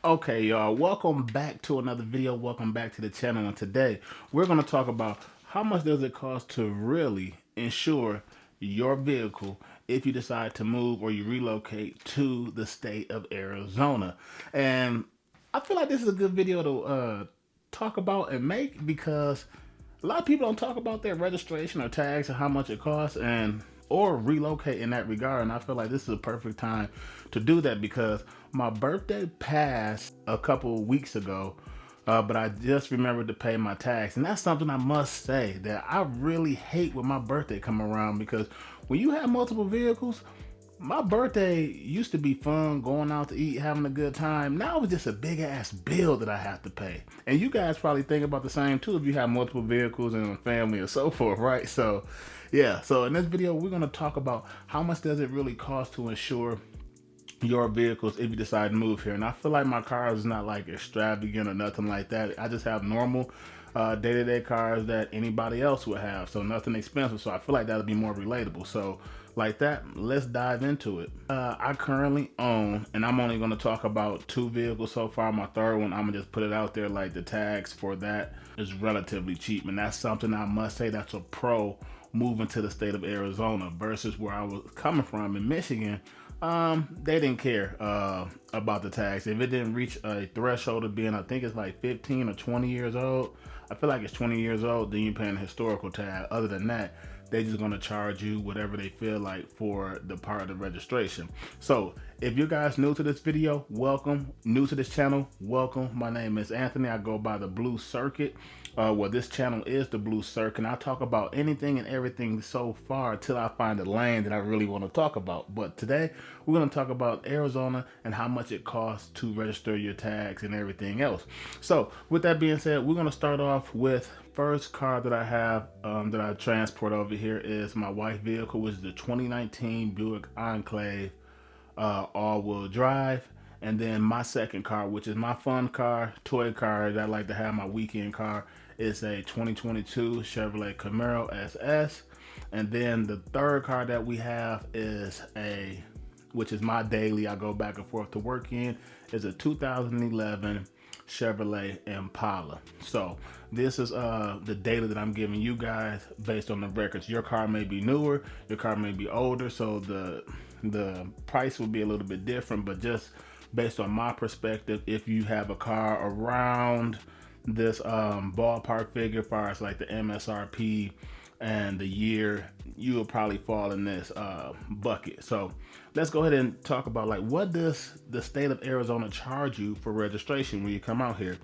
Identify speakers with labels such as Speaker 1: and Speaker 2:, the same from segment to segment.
Speaker 1: Okay, y'all, welcome back to another video. Welcome back to the channel. And today we're going to talk about how much does it cost to really insure your vehicle if you decide to move or you relocate to the state of Arizona. And I feel like this is a good video to talk about and make, because a lot of people don't talk about their registration or tags and how much it costs and or relocate in that regard. And I feel like this is a perfect time to do that, because my birthday passed a couple of weeks ago, but I just remembered to pay my tax. And that's something I must say that I really hate when my birthday come around, because when you have multiple vehicles, my birthday used to be fun, going out to eat, having a good time. Now it's just a big ass bill that I have to pay. And you guys probably think about the same too if you have multiple vehicles and a family or so forth, right? So, yeah. So in this video, we're gonna talk about how much does it really cost to insure your vehicles if you decide to move here. And I feel like my car is not like extravagant or nothing like that. I just have normal day-to-day cars that anybody else would have, so nothing expensive. So I feel like that'll be more relatable. So like that, let's dive into it. I currently own, and I'm only going to talk about two vehicles so far. My third one, I'm gonna just put it out there, like the tags for that is relatively cheap, and that's something I must say that's a pro moving to the state of Arizona versus where I was coming from in Michigan. They didn't care about the tax. If it didn't reach a threshold of being, I think it's like 15 or 20 years old. I feel like it's 20 years old, then you're paying a historical tag. Other than that, they just gonna charge you whatever they feel like for the part of the registration. So if you guys new to this video, welcome. New to this channel, welcome. My name is Anthony. I go by the Blue Circuit. Well, this channel is the Blue Circuit, and I talk about anything and everything so far until I find a lane that I really want to talk about. But today we're going to talk about Arizona and how much it costs to register your tags and everything else. So with that being said, we're going to start off with first car that I have that I transport over here is my wife's vehicle, which is the 2019 Buick Enclave all-wheel drive. And then my second car, which is my fun car, toy car that I like to have, my weekend car, is a 2022 Chevrolet Camaro SS. And then the third car that we have is which is my daily, I go back and forth to work in, is a 2011 Chevrolet Impala. So this is the data that I'm giving you guys based on the records. Your car may be newer, your car may be older, so the price will be a little bit different, but just based on my perspective, if you have a car around this ballpark figure as far as like the MSRP and the year, you will probably fall in this bucket. So let's go ahead and talk about, like, what does the state of Arizona charge you for registration when you come out here.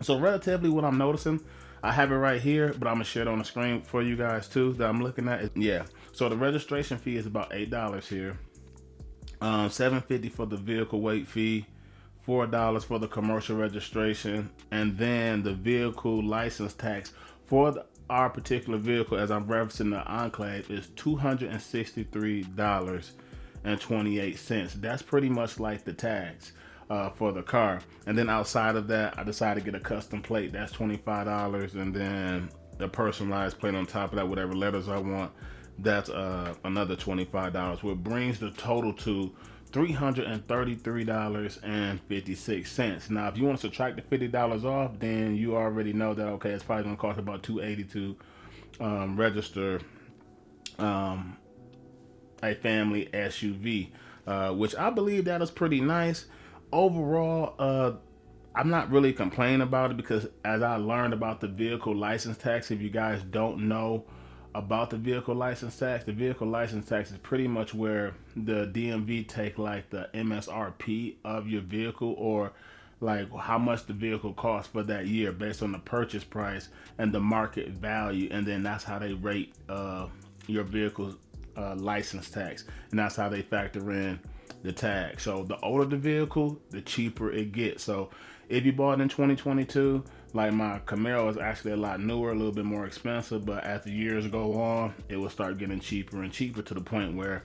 Speaker 1: So relatively what I'm noticing, I have it right here, but I'm gonna share it on the screen for you guys too that I'm looking at. Yeah, so the registration fee is about $8 here. $7.50 for the vehicle weight fee, $4 for the commercial registration, and then the vehicle license tax for our particular vehicle, as I'm referencing the Enclave, is $263.28. That's pretty much like the tax for the car. And then outside of that, I decided to get a custom plate. That's $25, and then the personalized plate on top of that, whatever letters I want, that's another $25, which brings the total to $333.56. Now, if you want to subtract the $50 off, then you already know that, okay, it's probably going to cost about $280 to register a family SUV, which I believe that is pretty nice. Overall, I'm not really complaining about it, because as I learned about the vehicle license tax, if you guys don't know about the vehicle license tax, the vehicle license tax is pretty much where the DMV take like the MSRP of your vehicle, or like how much the vehicle costs for that year based on the purchase price and the market value, and then that's how they rate your vehicle's license tax, and that's how they factor in the tag. So the older the vehicle, the cheaper it gets. So if you bought in 2022, like my Camaro is actually a lot newer, a little bit more expensive, but as the years go on, it will start getting cheaper and cheaper to the point where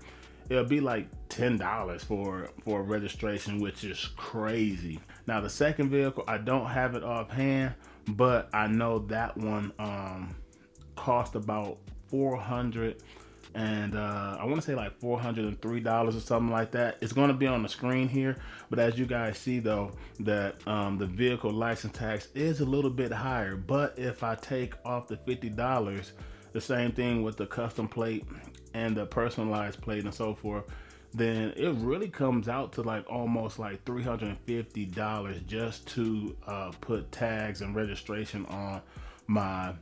Speaker 1: it'll be like $10 for registration, which is crazy. Now the second vehicle, I don't have it offhand, but I know that one cost about $400 and I want to say like $403 or something like that. It's going to be on the screen here, but as you guys see though, that the vehicle license tax is a little bit higher. But if I take off the $50, the same thing with the custom plate and the personalized plate and so forth, then it really comes out to like almost like $350 just to put tags and registration on my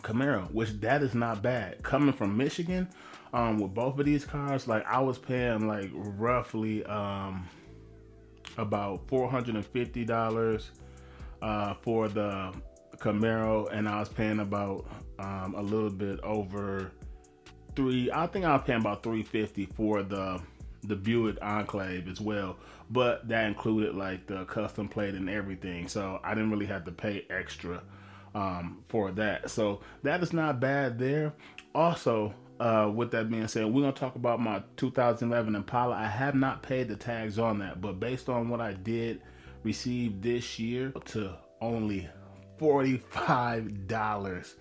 Speaker 1: Camaro, which that is not bad. Coming from Michigan, with both of these cars, like I was paying like roughly about $450 for the Camaro, and I was paying about a little bit over I think I was paying about $350 for the Buick Enclave as well, but that included like the custom plate and everything, so I didn't really have to pay extra for that. So that is not bad there. Also, with that being said, we're gonna talk about my 2011 Impala. I have not paid the tags on that, but based on what I did receive this year, to only $45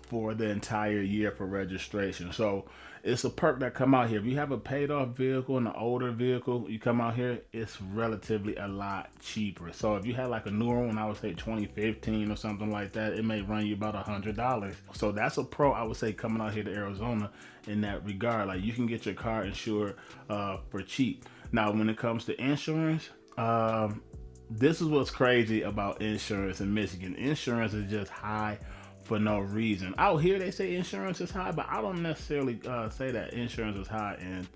Speaker 1: for the entire year for registration. So it's a perk that come out here. If you have a paid off vehicle and an older vehicle, you come out here, it's relatively a lot cheaper. So if you had like a newer one, I would say 2015 or something like that, it may run you about $100. So that's a pro, I would say, coming out here to Arizona in that regard. Like you can get your car insured for cheap. Now when it comes to insurance, this is what's crazy about insurance in Michigan. Insurance is just high for no reason. Out here they say insurance is high, but I don't necessarily say that insurance is high in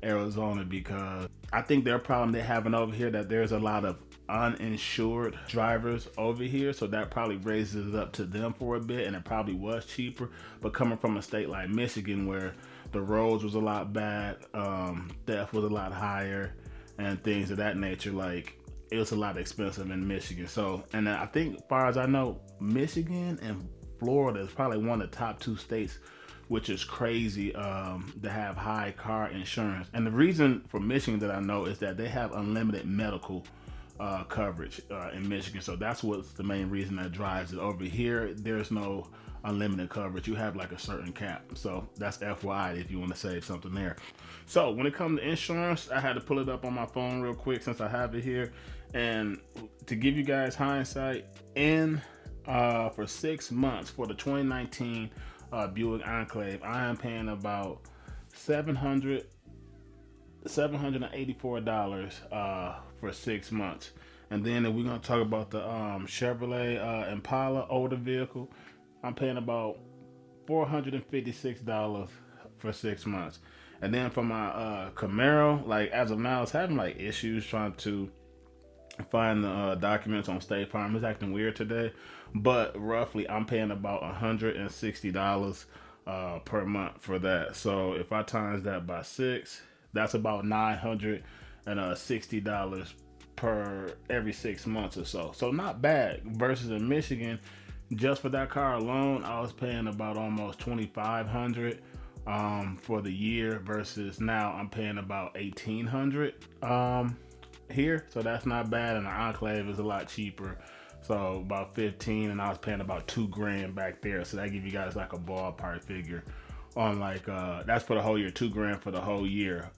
Speaker 1: Arizona, because I think their problem they're having over here, that there's a lot of uninsured drivers over here, so that probably raises it up to them for a bit, and it probably was cheaper. But coming from a state like Michigan where the roads was a lot bad, theft was a lot higher, and things of that nature, like it was a lot expensive in Michigan. So, and I think as far as I know, Michigan and Florida is probably one of the top two states, which is crazy, to have high car insurance. And the reason for Michigan that I know is that they have unlimited medical coverage in Michigan. So that's what's the main reason that drives it. Over here, there's no unlimited coverage. You have like a certain cap. So that's FYI if you want to save something there. So when it comes to insurance, I had to pull it up on my phone real quick since I have it here. And to give you guys hindsight, for 6 months for the 2019 Buick Enclave, I am paying about $784 for 6 months. And then if we're gonna talk about the Chevrolet Impala, older vehicle, I'm paying about $456 for 6 months. And then for my Camaro, like as of now, it's having like issues trying to find the documents on State Farm. It's acting weird today, but roughly I'm paying about $160 per month for that. So if I times that by 6, that's about $960 per every 6 months or so. So not bad. Versus in Michigan, just for that car alone, I was paying about almost $2,500 for the year, versus now I'm paying about $1,800 here. So that's not bad, and the Enclave is a lot cheaper, so about 15, and I was paying about $2,000 back there. So that give you guys like a ballpark figure on like that's for the whole year, $2,000 for the whole year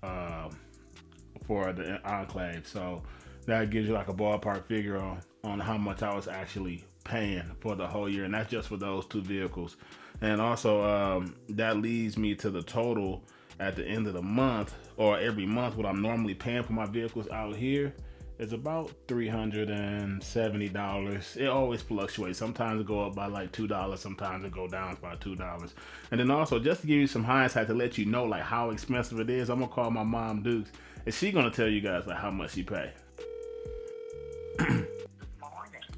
Speaker 1: for the Enclave. So that gives you like a ballpark figure on how much I was actually paying for the whole year, and that's just for those two vehicles. And also that leads me to the total at the end of the month, or every month, what I'm normally paying for my vehicles out here is about $370. It always fluctuates. Sometimes it go up by like $2, sometimes it go down by $2. And then also, just to give you some hindsight to let you know like how expensive it is, I'm gonna call my mom Dukes, and she gonna tell you guys like how much she pay.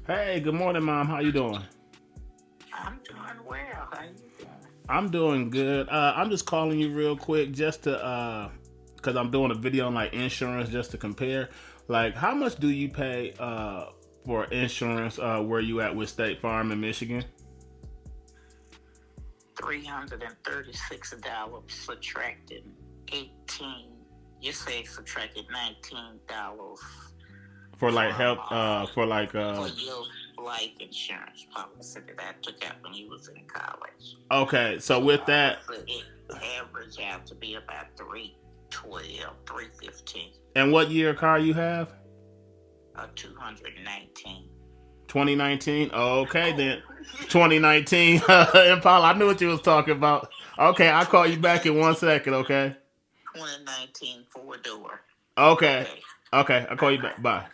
Speaker 1: Hey, good morning, Mom. How you doing?
Speaker 2: I'm doing well. How you doing?
Speaker 1: I'm doing good. I'm just calling you real quick just to, cause I'm doing a video on like insurance, just to compare. Like, how much do you pay for insurance where you at with State Farm in Michigan?
Speaker 2: $336 subtracted 18. You say subtracted $19
Speaker 1: For like help, for like
Speaker 2: for your life insurance policy that I took out when you was in college.
Speaker 1: Okay, so with that,
Speaker 2: average out to be about 312, 315,
Speaker 1: And what year car you have?
Speaker 2: 219.
Speaker 1: 2019. Okay, then 2019 Impala. I knew what you was talking about. Okay, I'll call you back in 1 second. Okay.
Speaker 2: 2019 four door.
Speaker 1: Okay.
Speaker 2: Okay.
Speaker 1: Okay. I'll
Speaker 2: Bye
Speaker 1: call you back.
Speaker 2: bye.
Speaker 1: Bye.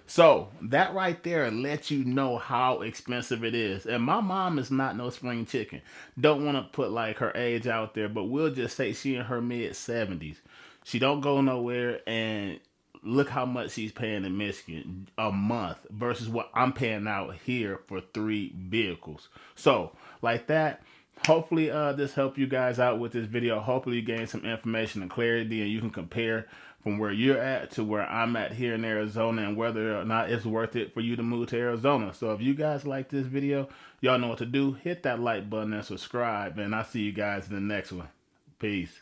Speaker 1: So that right there lets you know how expensive it is. And my mom is not no spring chicken. Don't want to put like her age out there, but we'll just say she in her mid 70s. She don't go nowhere, and look how much she's paying in Michigan a month versus what I'm paying out here for 3 vehicles. So like that. Hopefully this helped you guys out with this video. Hopefully you gain some information and clarity, and you can compare from where you're at to where I'm at here in Arizona, and whether or not it's worth it for you to move to Arizona. So if you guys like this video, y'all know what to do. Hit that like button and subscribe, and I'll see you guys in the next one. Peace.